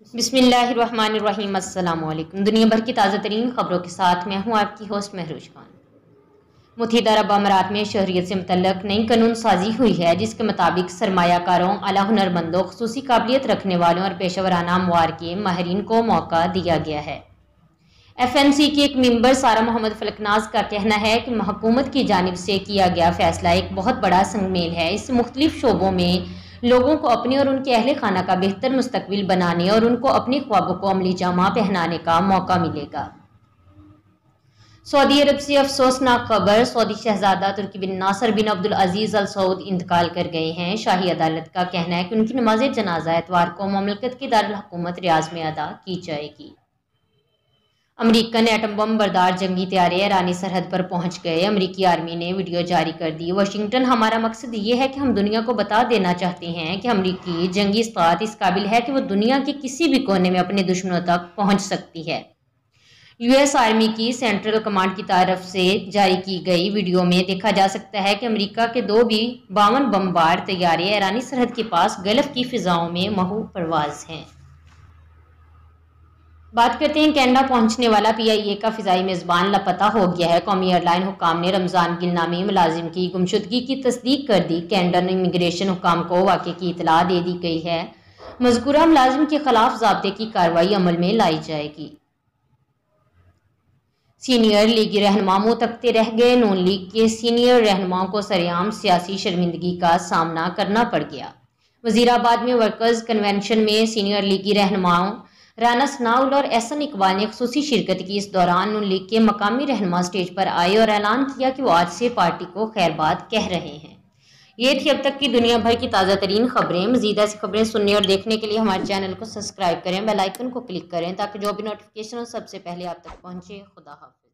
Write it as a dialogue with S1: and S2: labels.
S1: बिस्मिल्लाहिर्रहमानिर्रहीम। अस्सलाम वालेकुम। दुनिया भर की ताज़ा तरीन खबरों के साथ मैं हूँ आपकी होस्ट महरूज खान। मुत्तहिदा अरब अमारात में शहरियत से मुतल्लक नई कानून साजी हुई है, जिसके मुताबिक सरमायाकारों, आला हुनरमंदों, खुसूसी काबिलियत रखने वालों और पेशेवराना अमवार के माहिरीन को मौका दिया गया है। FNC की एक मेंबर सारा मोहम्मद फलकनाज का कहना है कि हुकूमत की जानिब से किया गया फैसला एक बहुत बड़ा संगमेल है। इससे मुख्तलिफ शोबों में लोगों को अपने और उनके अहले खाना का बेहतर मुस्तकबिल बनाने और उनको अपने ख्वाबों को अमली जामा पहनाने का मौका मिलेगा। सऊदी अरब से अफसोसनाक खबर, सऊदी शहजादा तुर्की बिन नासर बिन अब्दुल अजीज अल सऊद इंतकाल कर गए हैं। शाही अदालत का कहना है कि उनकी नमाज जनाजा एतवार को ममलकत के दारुल हुकूमत रियाज में अदा की जाएगी। अमेरिकन एटम बम बरदार जंगी तैयारे ईरानी सरहद पर पहुंच गए। अमेरिकी आर्मी ने वीडियो जारी कर दी। वाशिंगटन, हमारा मकसद ये है कि हम दुनिया को बता देना चाहते हैं कि अमेरिकी जंगी इस्तात इस काबिल है कि वो दुनिया के किसी भी कोने में अपने दुश्मनों तक पहुंच सकती है। US आर्मी की सेंट्रल कमांड की तरफ से जारी की गई वीडियो में देखा जा सकता है कि अमेरिका के 52 बमबार तैयारे ईरानी सरहद के पास गल्फ की फिजाओं में महू परवाज हैं। बात करते हैं कनाडा पहुंचने वाला PIA का फिजाई मेज़बान लापता हो गया है। कौमी एयरलाइन हुकाम ने रमजान गिल नामी मुलाजिम की गुमशुदगी की तस्दीक कर दी। कैनेडन इमिग्रेशन हुकाम को वाक़े की इतला दे दी गई है। मज़कूरा मुलाजिम के खिलाफ ज़ाब्ते की कार्रवाई अमल में लाई जाएगी। सीनियर लीगी रहनुमा मुंह तकते रह गए। नून लीग के सीनियर रहनुमाओं को सरेआम सियासी शर्मिंदगी का सामना करना पड़ गया। वजीराबाद में वर्कर्स कन्वेंशन में सीनियर लीगी रहनुमाओं राना सनाउल और एहसन इकबाल ने खुसूसी शिरकत की। इस दौरान नून लीग के मकामी रहनुमा स्टेज पर आए और ऐलान किया कि वो आज से पार्टी को खैरबाद कह रहे हैं। ये थी अब तक की दुनिया भर की ताज़ा तरीन खबरें। मज़ीद ऐसी खबरें सुनने और देखने के लिए हमारे चैनल को सब्सक्राइब करें, बेल आइकन को क्लिक करें ताकि जो भी नोटिफिकेशन हो सबसे पहले आप तक पहुंचे। खुदा हाफिज़।